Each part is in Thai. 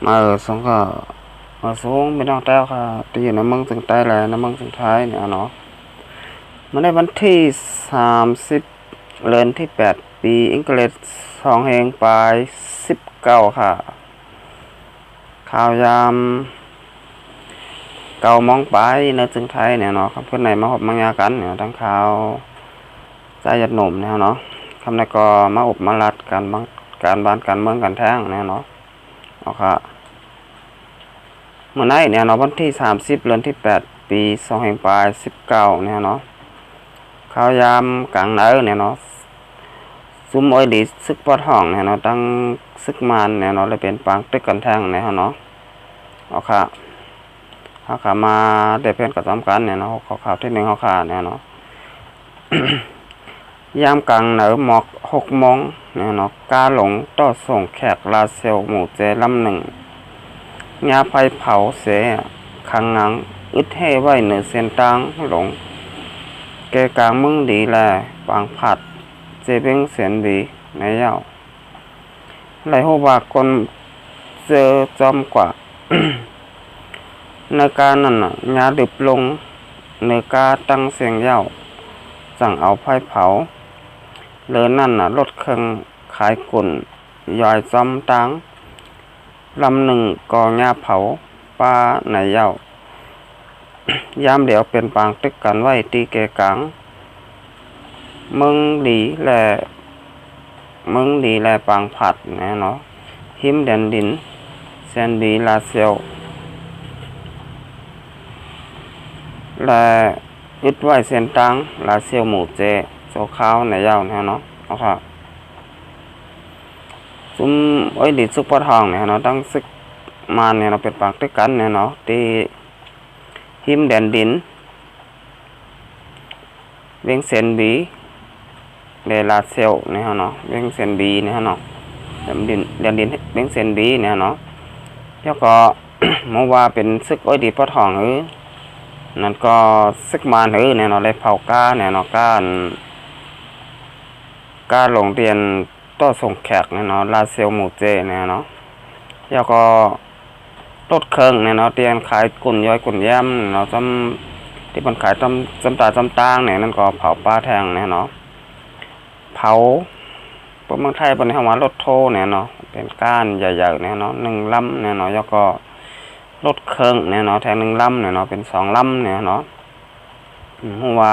มาสองก็มาสูงไม่ต้องแต้วค่ะที่อยู่ในเมืองถึงใต้แหละในเมืองถึงท้ายเนี่ยเนาะมาในวันที่30เดือนที่8 ปีอังกฤษ2019ค่ะข่าวยามเก่ามองไปในถึงไทยเนี่ยเนาะครับเพื่อนไหนมาหอบมายากันเนี่ยทั้งข่าวใจหยัดหนุ่มเนี่ยเนาะคำในก็มาอบมาลัดการบ้านการเมืองกันแท้งเนี่ยเนาะเอาค่ะเมื่อไหร่เนี่ยเนาะวันที่30เดือนที่8 ปี2019เนี่ยเนาะข่าวยามกลางเนื้อเนี่ยเนาะซุ้มอ้อยดีซึกปอดห้องเนี่ยเนาะตั้งซึกมานเนี่ยเนาะเลยเป็นปางตึกกันแท้งเนี่ยเนาะเอาค่ะเขาขามาเดเพนกับสำคัญเนี่ยเนาะข่าวที่1เขาขาเนี่ยเนาะ ยามกลางเหนือหมอก6 โมงเนี่ยเนาะกาหลงต่อส่งแขกลาเซลหมู่เจลำหนึ่งยาไฟเผาเสียขังงังอึดให้ไว้เหนือเส้นตังหลงแกกลางมึงดีแลปางผัดเจเบ้งเสียนดีในเย้าไหลหัวบากคนเจอจอมกว่า ในการนั้นยาดึบลงเนื้อกาตั้งเสียงเย้าสั่งเอาไฟเผาเลือนั่นรถเครื่องขายกุ่นย่อยจอมตังลำหนึ่งกอหญ้าเผาป้าในเย้ายามเดี๋ยวเป็นปางตึกกันไว้ตีแกกลางมึงดีแลปางผัดนะเนาะหิมแดนดินแซนดีลาเซลและยึดไว้เส้นตังลาเซลหมู่เจโซข้าวในเย้าเนี่ยเนาะเอาค่ะซุ้มอ้อยดิดซุกปอทองเนี่ยเนาะตั้งซึกมาเนี่ยเราเป็นปางตึกกันเนี่ยเนาะที่หิมแดนดินเวียงเซนบีเดลาเซลเนี่ยเนาะเวียงเซนบีเนี่ยเนาะแดนดินเวียงเซนบีเนี่ยเนาะแล้วก็ เมื่อว่าเป็นซึกอ้อยดิดปอทองนั่นก็ซึกมาเนี่ยเนาะเลยเผาก้าเนี่ยเนาะก้าโรงเรียนต่อส่งแขกเนี่ยเนาะลาเซลหมู่เจเนี่ยเนาะแล้วก็รถเครื่องเนี่ยเนาะเตียนขายกุ่นย้อยกุ่นแย้มเนาะที่มันขายจำตาเนี่ยนั่นก็เผาป้าแทงเนี่ยเนาะเผาพวกเมืองไทยเป็นห้องว่ารถโทเนี่ยเนาะเป็นก้านใหญ่ๆเนี่ยเนาะ1 ลำเนี่ยเนาะแล้วก็รถเครื่องเนี่ยเนาะแทง1 ลำเนี่ยเนาะเป็น2 ลำเนี่ยเนาะเพราะว่า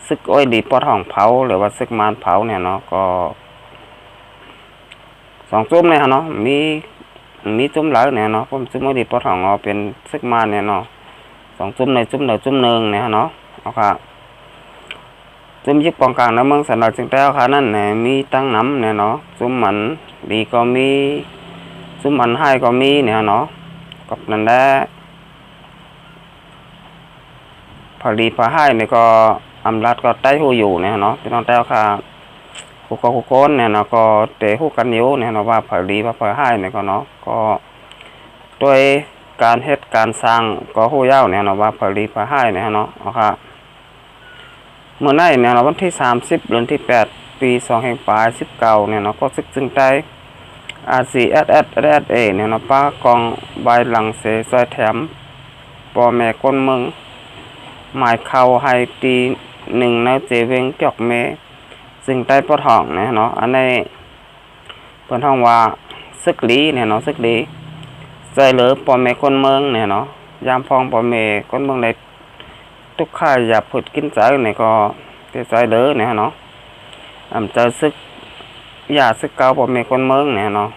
ซึกอ้อยดีปอทองเผาหรือว่าซึกมานเผาเนี่ยเนาะก็2 จุ่มเนี่ยเนาะมีจุ่มหลายเนี่ยเนาะผมซึกอ้อยดีปอทองเป็นซึกมานเนี่ยเนาะ2 จุ่มในจุ่มเดียวจุ่มหนึ่งเนี่ยเนาะเอาค่ะจุ่มยิบปองกลางในเมืองสันดาจึงแต้วค่ะนั่นเนี่ยมีตั้งน้ำเนี่ยเนาะจุ่มมันดีก็มีจุ่มมันให้ก็มีเนี่ยเนาะกับนั่นแหละพอดีพอให้เนี่ยก็อำรัดก็ใต้หูอยู่เนี่ยเนาะพี่น้องแต้วค่ะผู้คนเนี่ยเนาะก็เตะหูกันอยู่เนี่ยเนาะว่าพอดีว่าพอให้เนี่ยก็เนาะก็ด้วยการเฮ็ดการสร้างก็หูยาวเนี่ยเนาะว่าพอดีพอให้เนี่ยเนาะเอาค่ะเมื่อไหร่เนี่ยเนาะวันที่30เดือนที่8 ปี2019เนี่ยเนาะก็ซึกจึงใจRCSSSAเนี่ยเนาะป้ากองใบหลังเสซอยแถมปอแม่ก้นเมืองหมายเข้าให้ตี1ในเจเวงจอกเมซึ่งใต้ปอทองเนี่ยเนาะอันนี้เพิ่นห้องว่าซึกลีเนี่ยเนาะซึกลีใจเหลือปอแม่ก้นเมืองเนี่ยเนาะยามพองปอแม่ก้นเมืองได้ทุกข่ายอย่าผุดกินใจเนี่ยก็ใจเหลือเนี่ยเนาะเจอซึกซึกเก่าปอแม่ก้นเมืองเนี่ยเนาะ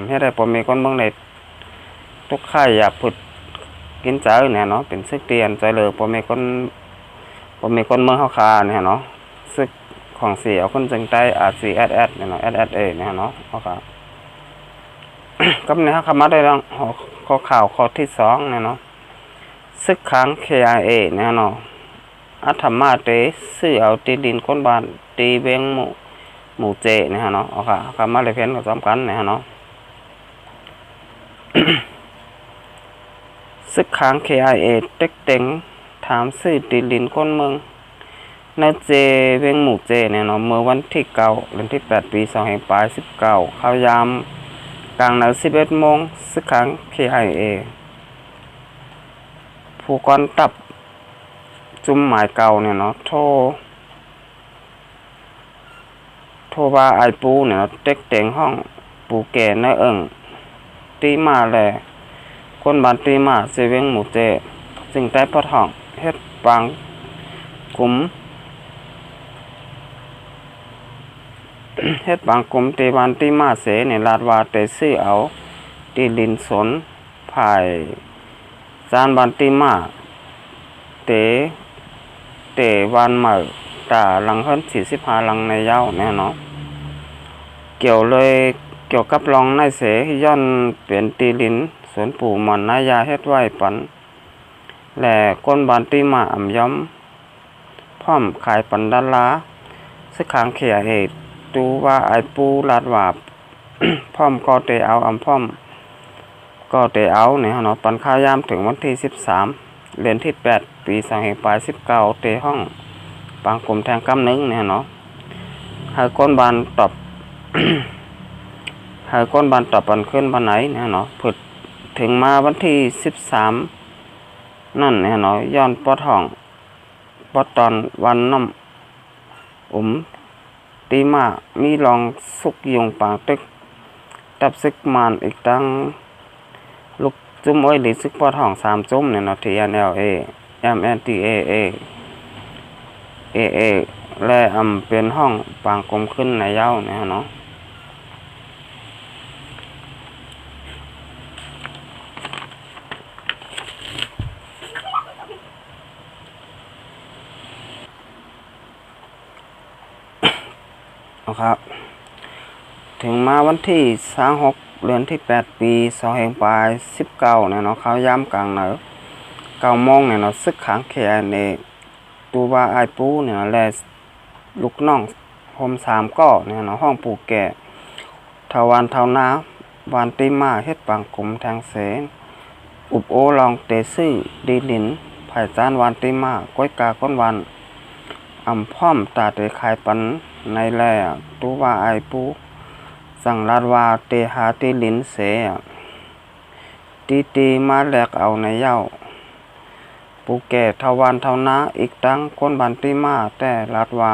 เฮ็ดให้ปอแม่ก้นเมืองได้ทุกข่ายอย่าผุดกินใจเนี่ยเนาะเป็นซึกเตียนใจเหลือปอแม่ก้นเมืองเฮาคาเนี่ยเนาะซึกของเสียคนจึงใต้ RCSS เนี่ยเนาะ SSA เนี่ยเนาะเฮาคา ก็เนี่ยครับมาได้แล้วข้อข่าวข้อที่2เนี่ยเนาะซึกค้าง KIA เนี่ยเนาะอัธมาเตซื้อเอาที่ดินคนบ้านตีเวงหมู่เจเนี่ยเนาะเอาค่ะครับมาเลยเพิ่นก็สำคัญเนี่ยเนาะ ซึกค้าง KIA เต็กเต็งถามซื้อที่ดินคนเมืองในเจเวงหมู่เจเนี่ยเนาะเมื่อวันที่9เดือนที่8 ปี2019ข่าวยาม กลางหนาว11 โมงซึกขัง KIA ผู้ก่อนตับจุ่มหมายเก่าเนี่ยเนาะโทว่าไอปูเนี่ยเต็กเต็งห้องปูแก่เนื้อตีมาแลคนบ้านตีมาเซเวงหมู่เจจึงได้พอทองเฮ็ดปังกลุ่ม เฮ็ดบางกลุ่มตีบ้านตีมาเสเนี่ยลาดว่าเตซื้อเอาตีลินสนภายจานบ้านตีมาเตวันใหม่ตาหลังเฮิรน45หลังในยาวแน่เนาะเกี่ยวกับรองนายเสย้อนเปลี่ยนตีลินสวนปู่มันนายาเฮ็ดไว้ปันและก้นบ้านตีมาอ่ำย้อมพร้อมขายปันดาราซึกขางเขียเหตุดูว่าไอปูลาดว่า พร้อมก็เตเอาอำพร้อมก็เตเอาเนี่ยเนาะปันค่ายามถึงวันที่13เดือนที่8ปี2519เตห้องปางกลุ่มแทงกำนึงเนี่ยเนาะให้ก้นบานตอบ ให้ก้นบานตอบปันขึ้นบันไหนเนี่ยเนาะผึดถึงมาวันที่13นั่นเนี่ยเนาะย้อนปอทองปอตอนวันน้ำตีมามีลองสุกยงปางตึกตับซึกมันอีกตั้งลูกจุ้มอ้อยหรือซึกปอทอง3จุ้มเนี่ยเนาะ TNLA MNTAA AA และเป็นห้องปางกลมขึ้นในเย้าเนี่ยเนาะครับถึงมาวันที่26เดือนที่8ปี2519เนี่ยเนาะเขาย้ำกลางเหนือ9 โมงเนี่ยเนาะซึกขัง KIA ตูว่าไอปูเนี่ยและลูกน้องโฮม3ก็เนี่ยเนาะห้องปู่แก่ทวันเท่านาวันตีมาเฮ็ดปางกลมแทงเสนอุบโอลองเตซื่อดีลินไผ่จานวันตีมาก้อยกาก้นวันพร้อมตาเตขายปันในแล่ตูว่าไอปูสั่งลาดว่าเตหาตีลินเสตีมาแหลกเอาในเย้าปูแก่ทวันเท่านาอีกตั้งคนบันตีมาแต่ลาดว่า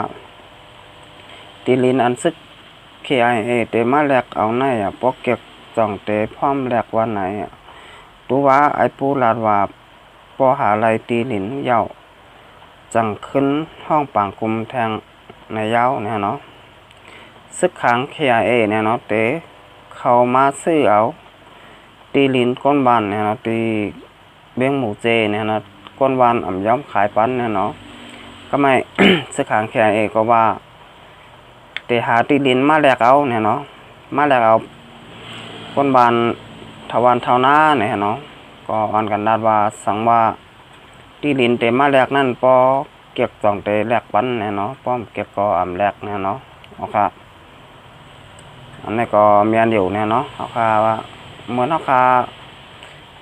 ตีลินอันซึก KIA เตมาแหลกเอาในปอกเก็บจ่องเตพร้อมแหลกวันไหนตูว่าไอปูลาดว่าปอหาไรตีลินเย้าจังขึ้นห้องปางกุมแทงในเย้าเนี่ยเนาะซึกขัง KIA เนี่ยเนาะเตเข้ามาซื้อเอาตีลินก้นบานเนี่ยเนาะตีเบี้ยงหมูเจเนี่ยเนาะก้นบานย้อมขายปันเนี่ยเนาะก็ไม่ ซึกขัง KIA ก็ว่าเตหาตีลินมาแลกเอาเนี่ยเนาะมาแลกเอาก้นบานทวันเท่านาเนี่ยเนาะก็อ่อนกันดาดว่าสังว่าตีลินเตมาแลกนั่นปอเก็บจ่องเตแลกปันเนี่ยเนาะป้อมเก็บก็แลกเนี่ยเนาะเอาค่ะอันนี้ก็เมียนอยู่เนี่ยเนาะเอาค่ะว่าเหมือนเอาค่ะ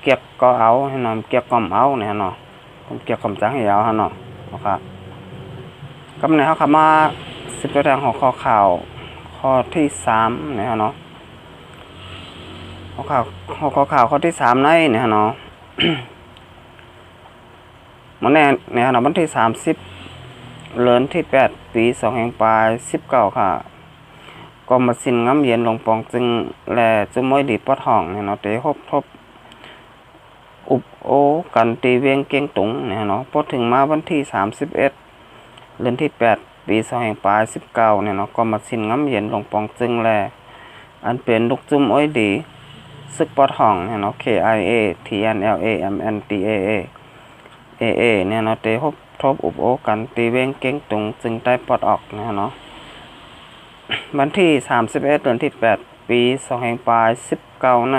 เก็บก็เอาให้นำเก็บก็เอาเนี่ยเนาะผมเก็บก็จังให้เอาฮะเนาะเอาค่ะก็ในเขาค่ะมา10ตัวแทงของข้อข่าวข้อที่3เนี่ยเนาะข้อข่าวข้อที่3ในเนี่ยเนาะ มันเนี่ยเนาะวันที่30เดือนที่8ปี2519ค่ะก็มาสินงำเย็นลงปองจึงแลจุ้มม้อยดีปอทองเนี่ยเนาะเตทบอุบโอกันตีเวียงเกียงตุงเนี่ยเนาะพอถึงมาวันที่31เดือนที่8ปี2519เนี่ยเนาะก็มาสินงำเย็นลงปองจึงแลอันเป็นลูกจุ้มอ้อยดีซึกปอทองเนี่ยเนาะ KIA TNLA MNTAA AA เนี่ยเนาะเตทบอุบโอกันตีเวียงเกียงตุงจึงได้ปลดออกเนี่ยเนาะวันที่31เดือนที่8ปี2519ใน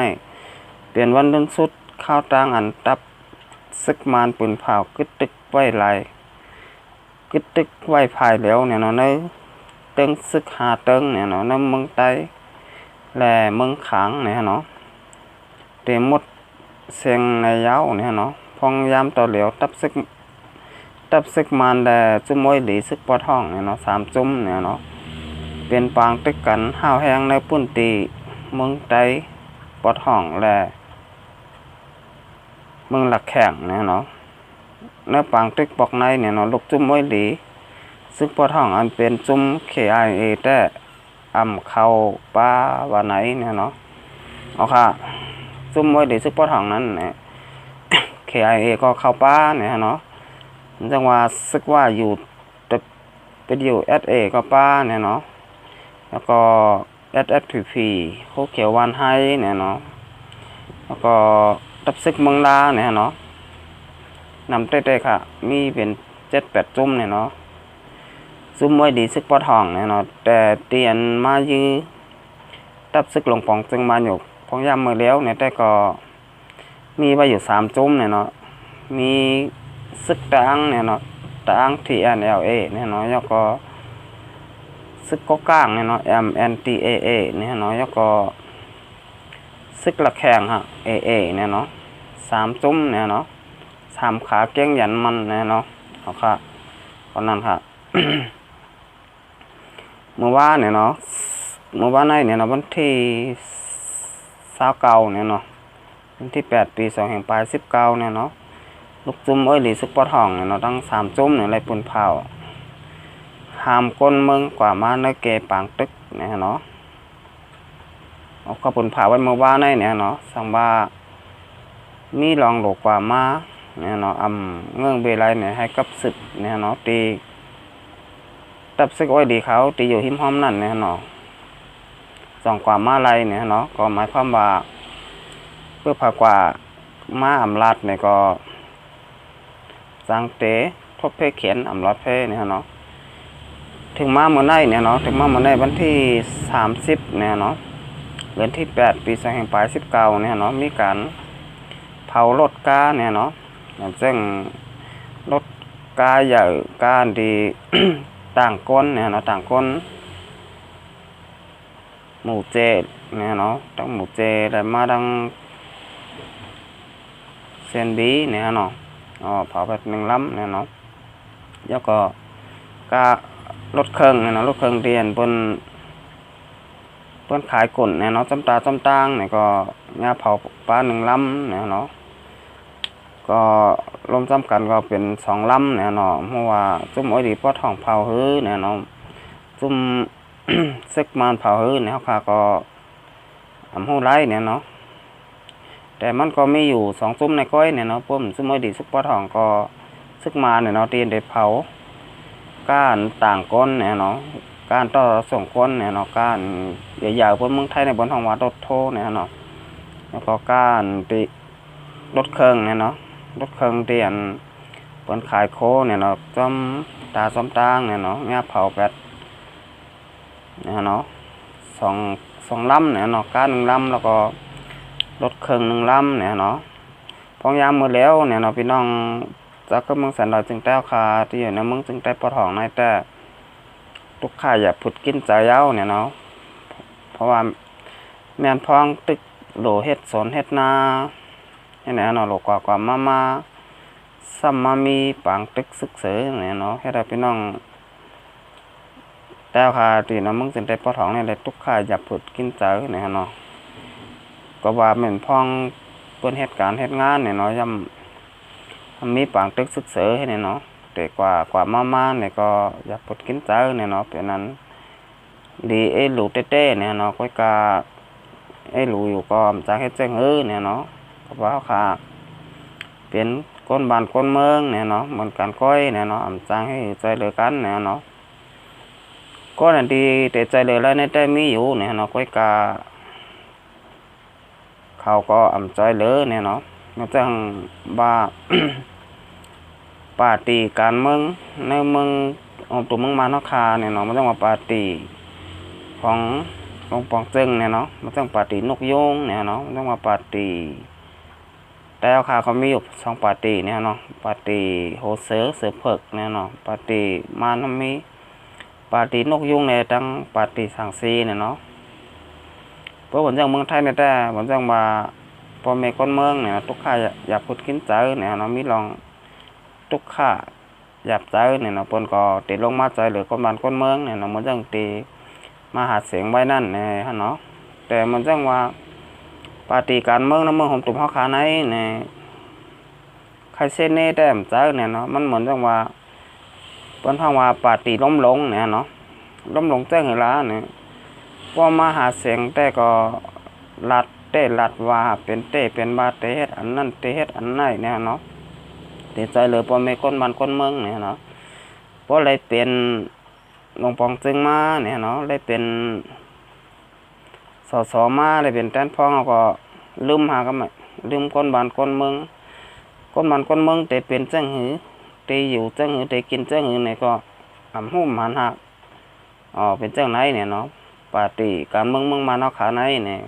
เปลี่ยนวันเดือนสุดข้าวตางอันตับซึกมานปืนเผากึดตึกไว้ไหลกึดตึกไว้ภายแล้วเนี่ยเนาะในเติงซึกหาเติงเนี่ยเนาะในเมืองใต้และเมืองขางเนี่ยเนาะเตหมดเสียงในเย้าเนี่ยเนาะพองยามต่อเหลียวตับซึกมานแต่จุ้มม้อยหลีซึกปอทองเนี่ยเนาะ3จุ้มเนี่ยเนาะเป็นปางตึกกันห้าวแห้งในปุ่นตีเมืองใต้ ปอดห้องและเมืองหลักแข่งเนี่ยเนาะเนื้อปางตึกปอกในเนี่ยเนาะลูกจุ้มไว้ดีซึ่งปอดห้องอันเป็นจุ้ม KIA แต่เข้าป้าวาไหนเนี่ยเนาะเอาค่ะจุ้มไว้ดีซึ่งปอดห้องนั้นเนี่ย KIA ก็เข้าป้าเนี่ยเนาะจังว่าซึกว่าอยู่เป็นอยู่ SA ก็ป้าเนี่ยเนาะแล้วก็ SSPP โคเขียววันให้เนี่ยเนาะแล้วก็ตับซึกเมืองลาเนี่ยเนาะนำเต้ๆค่ะมีเป็น7-8จุ่มเนี่ยเนาะซุ่มไว้ดีซึกปอทองเนี่ยเนาะแต่เตียนมายื้อตับซึกหลงปองจึงมาอยู่พองยามมือแล้วเนี่ยแต่ก็มีไว้อยู่3จุ่มเนี่ยเนาะมีซึกตะอังเนี่ยเนาะตะอัง TNLA เนี่ยเนาะแล้วก็ซึกก็ก้างเนี่ยเนาะ MNTAA เนี่ยเนาะแล้วก็ซึกละแข่งฮะ AA เนี่ยเนาะ3จุ่มเนี่ยเนาะ3ขาเก้งยันมันเนี่ยเนาะเอาค่ะตอนนั้นค่ะ เมื่อวานเนี่ยเนาะเมื่อวานเนี่ยเนาะวันที่29เนี่ยเนาะวันที่8ปี2แห่งปลาย19เนี่ยเนาะลูกจุ่มหลีซึกปอทองเนี่ยเนาะทั้ง3จุ่มเนี่ยไรปุ่นเผาหามก้นเมืองกว่ามาในเกปางตึกเนี่ยเนาะเอากระปุ่นเผาไว้เมื่อวานเนี่ยเนาะสั่งว่ามีรองโลกกว่ามาเนี่ยเนาะเงื่องเบลัยเนี่ยให้กับศึกเนี่ยเนาะตีตับซึกดีเขาตีอยู่หิมห้อมนั่นเนี่ยเนาะส่องกว่ามาไรเนี่ยเนาะก็หมายความว่าเพื่อพากว่ามาลาดเนี่ยก็สังเตทบเพเขียนลาดเพเนี่ยเนาะถึงมาเมื่อไหร่เนี่ยเนาะถึงมาเมื่อไหร่วันที่30เนี่ยเนาะเดือนที่8ปี2แห่งปลาย19เนี่ยเนาะมีการเผารถกาเนี่ยเนาะซึ่งรถกาใหญ่กาดี ต่างก้นเนี่ยเนาะต่างก้นหมู่เจเนี่ยเนาะตั้งหมู่เจแต่มาดังเซนบีเนี่ยเนาะเผาแบบ1ลำเนี่ยเนาะแล้วก็การถเครื่องเนี่ยเนาะรถเครื่องเดียนเปิ้นขายกุ่นเนี่ยเนาะจำตาจำตางเนี่ยก็งาเผาปลา1ลำเนี่ยเนาะก็รวมจำกันก็เป็น2ลำเนี่ยเนาะเพราะว่าจุ่มดีปอทองเผาฮื้อเนี่ยเนาะจุ่ม ซึกมันเผาฮื้อเนี่ยค่ะก็หูไรเนี่ยเนาะแต่มันก็มีอยู่2จุ่มในก้อยเนี่ยเนาะพวกจุ่มดีซึกปอทองก็ซึกมาเนี่ยเนาะเตียนได้เผาก้านต่างก้นเนี่ยเนาะก้านต่อส่งก้นเนี่ยเนาะก้านใหญ่ๆพวกเมืองไทยในบนท้องวัดรถโทเนี่ยเนาะแล้วก็ก้านตีรถเครื่องเนี่ยเนาะรถเครื่องเตียนเปิ้นขายโคเนี่ยเนาะจอมตาจอมตางเนี่ยเนาะงาเผาแปดเนี่ยเนาะสองลำเนี่ยเนาะก้าน1ลำแล้วก็รถเครื่อง1ลำเนี่ยเนาะพองยามมือแล้วเนี่ยเนาะพี่น้องจากก็เมืองสันดอยจึงแต้วคาที่อยู่ในเมืองจึงแต้ปอทองในแต่ทุกข่ายอย่าผุดกินใจเย้าเนี่ยเนาะเพราะว่าแม่นพองตึกโหลเฮ็ดสนเฮ็ดนาเนี่ยเนาะโหลกว่ามาซ้ำมามีปางตึกซึกเสือเนี่ยเนาะให้ได้พี่น้องแต้วคาที่ในเมืองจึงแต้ปอทองเนี่ยได้ทุกข่ายอย่าผุดกินใจเนี่ยเนาะก็ว่าแม่นพองเปิ้นเฮ็ดการเฮ็ดงานเนี่ยเนาะย่ำมีปางตึกซึกเสือให้เนี่ยเนาะแต่กว่ามาเนี่ยก็อย่าผุดกินใจเนี่ยเนาะเป็นนั้นดีหลูเต้ๆเนี่ยเนาะก้อยกาหลูอยู่ก็จากเฮ็ดแจ้งเนี่ยเนาะก็ว่าค่ะเป็นก้นบ้านก้นเมืองเนี่ยเนาะเหมือนกันก้อยเนี่ยเนาะจ้างให้ใจเหลือกันเนี่ยเนาะก็นั่นดีแต่ใจเหลือแล้วในแต่มีอยู่เนี่ยเนาะก้อยกาเขาก็ใจเหลือเนี่ยเนาะมันจังบ้า ปาร์ตี้การเมืองในเมืองตัวเมืองมานคาเนี่ยเนาะมันต้องมาปาร์ตี้ของหลวงปองเจิ้งเนี่ยเนาะมันต้องปาร์ตี้นกยูงเนี่ยเนาะมันต้องมาปาร์ตี้แต่เอาค่ะเขามีอยู่2ปาร์ตี้เนี่ยเนาะปาร์ตี้โฮเซอร์เสือเพิกเนี่ยเนาะปาร์ตี้มานมีปาร์ตี้นกยูงเนี่ยตั้งปาร์ตี้สังซีเนี่ยเนาะเพราะผมจังเมืองไทยเนี่ยแต่ผมจังมาพอเมก้นเมืองเนี่ยทุกข้าอยากพูดกินเจอเนี่ยเนาะมีลองทุกข้าหยับใจเนี่ยเนาะปนก็ติดลงมาใจหรือคนบ้านคนเมืองเนี่ยเนาะมันจังตีมาหาเสียงไว้นั่นเนี่ยฮะเนาะแต่มันจังว่า ปาร์ตี้การเมืองน้ำเมืองผมตุ่มเฮาขาในเนี่ยใครเส้นเน่แต้มเจอเนี่ยเนาะมันเหมือนจังว่าเปิ้นพังว่าปาร์ตี้ล้มลงเนี่ยเนาะล้มลงแจ้งให้ล้าเนี่ยพอมาหาเสียงแต่ก็ลัดเต้ลัดว่าเป็นเต้เป็นบาเต้เฮ็ดอันนั้นเต้เฮ็ดอันไหนเนี่ยเนาะเต้ใจเลยพอมีคนบ้านคนเมืองเนี่ยเนาะพอเลยเป็นหลวงปองจึงมาเนี่ยเนาะเลยเป็นสสมาเลยเป็นแทนพ้องก็ลืมหาก็ไม่ลืมคนบ้านคนเมืองคนบ้านคนเมืองเต้เป็นจังหือเต้อยู่จังหือเต้กินจังหือเนี่ยก็หุ่มหันหักเป็นจังไหนเนี่ยเนาะปาร์ตี้การเมืองมาเนาะขาในเนี่ย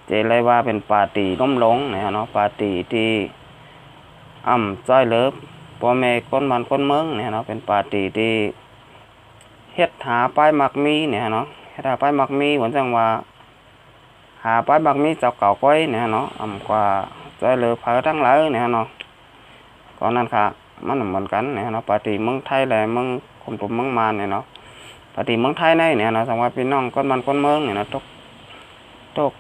เจเลยว่าเป็นปาร์ตี้ล้มลงเนี่ยเนาะปาร์ตี้ที่จ้อยเลิฟพ่อแม่คนบ้านคนเมืองเนี่ยเนาะเป็นปาร์ตี้ที่เฮ็ดหาป้ายมักมีเนี่ยเนาะเฮ็ดหาป้ายมักมีเหมือนจังว่าหาป้ายมักมีเจ้าเก่าก้อยเนี่ยเนาะกว่าจ้อยเลิฟพาทั้งหลายเนี่ยเนาะก็นั่นค่ะมันเหมือนกันเนี่ยเนาะปาร์ตี้เมืองไทยแหละเมืองคนตุ่มเมืองมานเนี่ยเนาะปาร์ตี้เมืองไทยในเนี่ยเนาะสังว่าพี่น้องคนบ้านคนเมืองเนี่ยเนาะทุก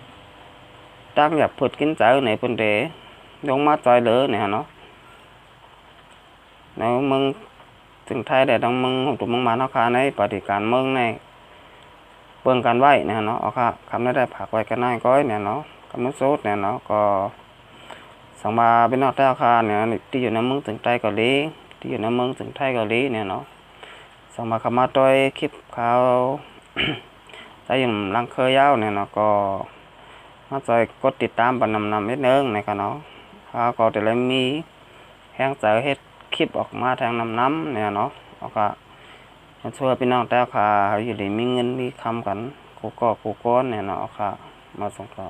ตั้งอยากพูดกินเจอในพื้นที่ลงมาจอยเหลือเนี่ยเนาะในเมืองถึงไทยแต่ดังเมืองของตัวเมืองมาเนาะค่ะในปฏิการเมืองในเบิ่งกันไว้เนี่ยเนาะเอาค่ะคำได้ผักไว้กันได้ก้อยเนี่ยเนาะคำมุสดเนี่ยเนาะก็สังมาเป็นนอกแต่ค่ะเนี่ยที่อยู่ในเมืองถึงไทยเกาหลีที่อยู่ในเมืองถึงไทยเกาหลีเนี่ยเนาะสังมาคำมาโดยคลิปเขาใจยังลังเคยยาวเนี่ยเนาะก็มาจอยกดติดตามบันนำนิดนึงนะครับเนาะเขาก็จะเลยมีแห้งเจอเฮ็ดคลิปออกมาทางน้ำเนี่ยเนาะแล้วก็ช่วยพี่น้องแต่ค่ะอยู่ดีมีเงินมีคำกันกูก้อนเนี่ยเนาะค่ะมาส่งต่อ